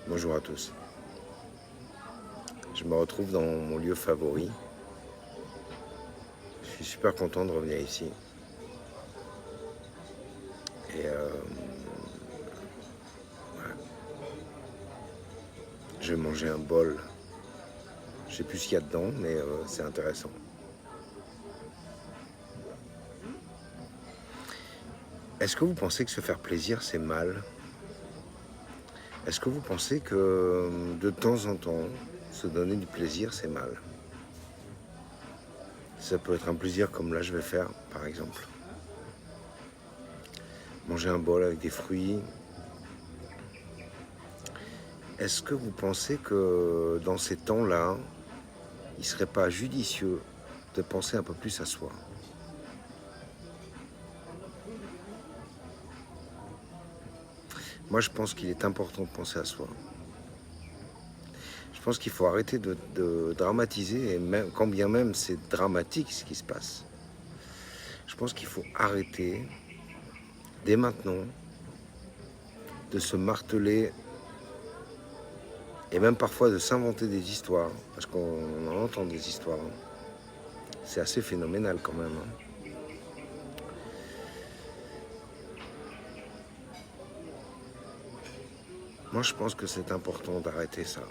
Bonjour à tous. Je me retrouve dans mon lieu favori. Je suis super content de revenir ici. Et voilà. Je vais manger un bol. Je sais plus ce qu'il y a dedans, mais c'est intéressant. Est-ce que vous pensez que se faire plaisir, c'est mal ? Est-ce que vous pensez que de temps en temps, se donner du plaisir, c'est mal ? Ça peut être un plaisir comme là je vais faire, par exemple. Manger un bol avec des fruits. Est-ce que vous pensez que dans ces temps-là, il ne serait pas judicieux de penser un peu plus à soi ? Moi, je pense qu'il est important de penser à soi. Je pense qu'il faut arrêter de dramatiser, et même, quand bien même c'est dramatique ce qui se passe. Je pense qu'il faut arrêter, dès maintenant, de se marteler, et même parfois de s'inventer des histoires, parce qu'on en entend des histoires. C'est assez phénoménal quand même. Moi, je pense que c'est important d'arrêter ça.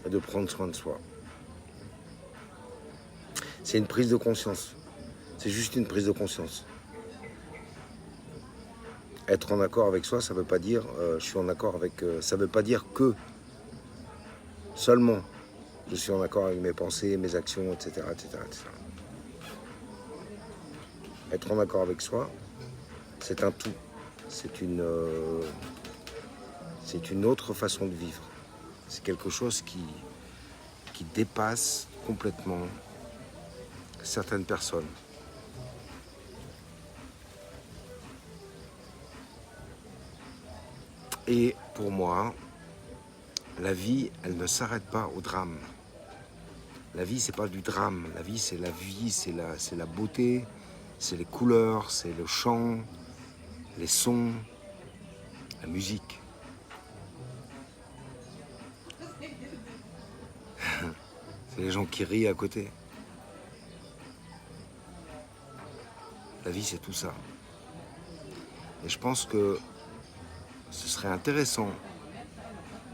Et de prendre soin de soi. C'est une prise de conscience. C'est juste une prise de conscience. Être en accord avec soi, ça ne veut pas dire je suis en accord avec... ça ne veut pas dire que seulement je suis en accord avec mes pensées, mes actions, etc., etc., etc. Être en accord avec soi, c'est un tout. C'est une autre façon de vivre. C'est quelque chose qui dépasse complètement certaines personnes. Et pour moi, la vie, elle ne s'arrête pas au drame. La vie, c'est pas du drame. La vie, c'est la vie, c'est la beauté, c'est les couleurs, c'est le chant, les sons, la musique. C'est les gens qui rient à côté. La vie, c'est tout ça. Et je pense que ce serait intéressant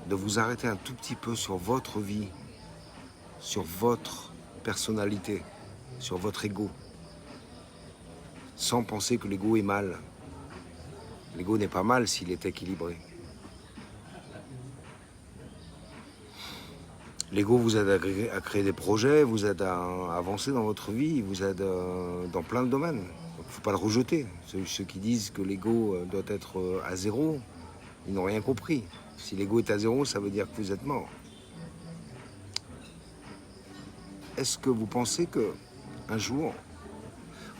de vous arrêter un tout petit peu sur votre vie, sur votre personnalité, sur votre ego, sans penser que l'ego est mal. L'ego n'est pas mal s'il est équilibré. L'ego vous aide à créer des projets, vous aide à avancer dans votre vie, vous aide dans plein de domaines. Il ne faut pas le rejeter. Ceux qui disent que l'ego doit être à zéro, ils n'ont rien compris. Si l'ego est à zéro, ça veut dire que vous êtes mort. Est-ce que vous pensez qu'un jour,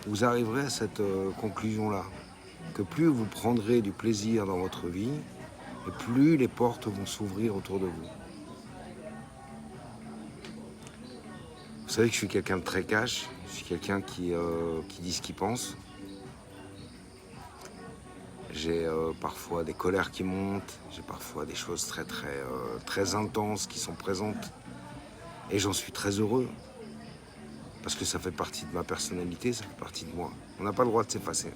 vous arriverez à cette conclusion-là, que plus vous prendrez du plaisir dans votre vie, et plus les portes vont s'ouvrir autour de vous? Vous savez que je suis quelqu'un de très cash, je suis quelqu'un qui dit ce qu'il pense. J'ai parfois des colères qui montent, j'ai parfois des choses très intenses qui sont présentes. Et j'en suis très heureux. Parce que ça fait partie de ma personnalité, ça fait partie de moi. On n'a pas le droit de s'effacer.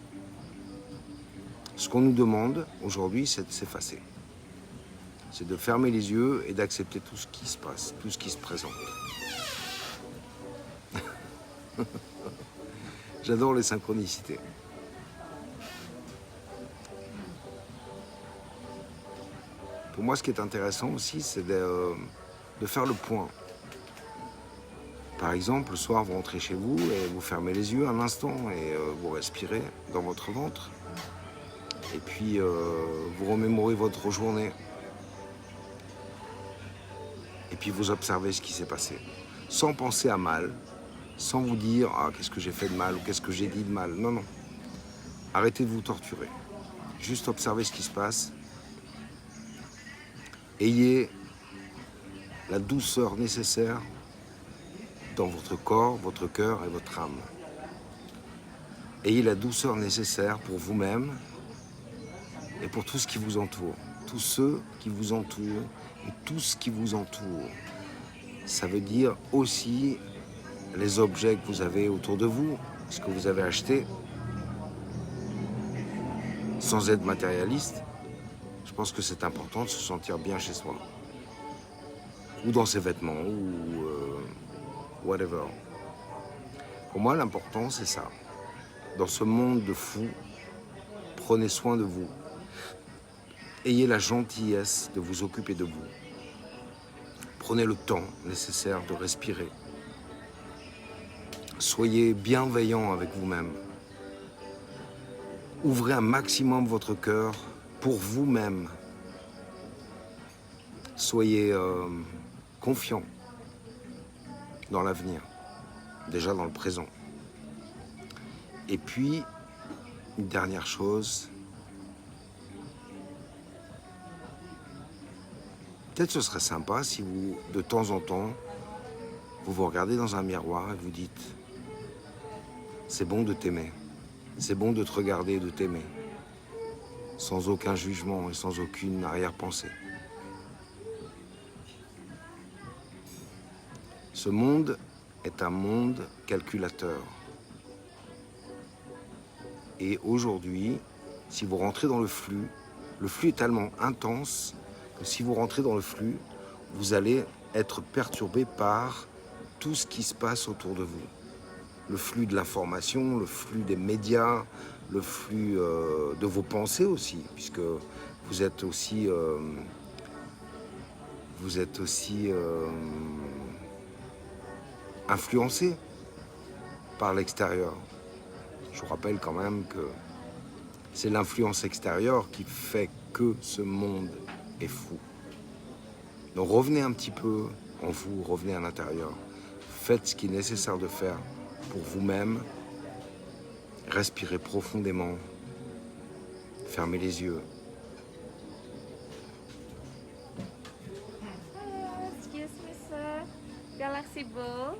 Ce qu'on nous demande aujourd'hui, c'est de s'effacer. C'est de fermer les yeux et d'accepter tout ce qui se passe, tout ce qui se présente. J'adore les synchronicités. Pour moi, ce qui est intéressant aussi, c'est de faire le point. Par exemple, le soir, vous rentrez chez vous et vous fermez les yeux un instant et vous respirez dans votre ventre. Et puis, vous remémorez votre journée. Et puis, vous observez ce qui s'est passé. Sans penser à mal, sans vous dire « Ah, qu'est-ce que j'ai fait de mal » ou « Qu'est-ce que j'ai dit de mal ?» Non, non. Arrêtez de vous torturer. Juste observez ce qui se passe. Ayez la douceur nécessaire dans votre corps, votre cœur et votre âme. Ayez la douceur nécessaire pour vous-même et pour tout ce qui vous entoure. tous ceux qui vous entourent et tout ce qui vous entoure. Ça veut dire aussi les objets que vous avez autour de vous, ce que vous avez acheté, sans être matérialiste. Je pense que c'est important de se sentir bien chez soi. Ou dans ses vêtements, ou whatever. Pour moi, l'important, c'est ça. Dans ce monde de fous, prenez soin de vous. Ayez la gentillesse de vous occuper de vous. Prenez le temps nécessaire de respirer. Soyez bienveillant avec vous-même. Ouvrez un maximum votre cœur pour vous-même. Soyez confiant dans l'avenir, déjà dans le présent. Et puis, une dernière chose, peut-être ce serait sympa si vous, de temps en temps, vous vous regardez dans un miroir et vous dites « c'est bon de t'aimer, c'est bon de te regarder et de t'aimer, sans aucun jugement et sans aucune arrière-pensée. » Ce monde est un monde calculateur. Et aujourd'hui, si vous rentrez dans le flux est tellement intense que si vous rentrez dans le flux, vous allez être perturbé par tout ce qui se passe autour de vous. Le flux de l'information, le flux des médias, le flux de vos pensées aussi, puisque vous êtes aussi influencé par l'extérieur. Je vous rappelle quand même que c'est l'influence extérieure qui fait que ce monde est fou. Donc revenez un petit peu en vous, revenez à l'intérieur. Faites ce qui est nécessaire de faire pour vous-même. Respirez profondément. Fermez les yeux. Excuse me, sir. Galaxy Ball.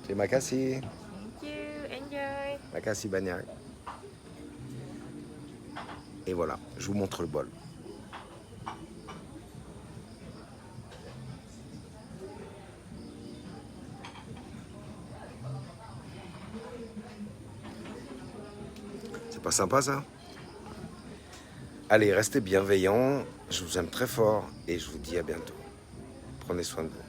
Terima kasih. Thank you. Enjoy. Terima kasih banyak. Et voilà, je vous montre le bol. C'est pas sympa ça? Allez, restez bienveillants, je vous aime très fort et je vous dis à bientôt. Prenez soin de vous.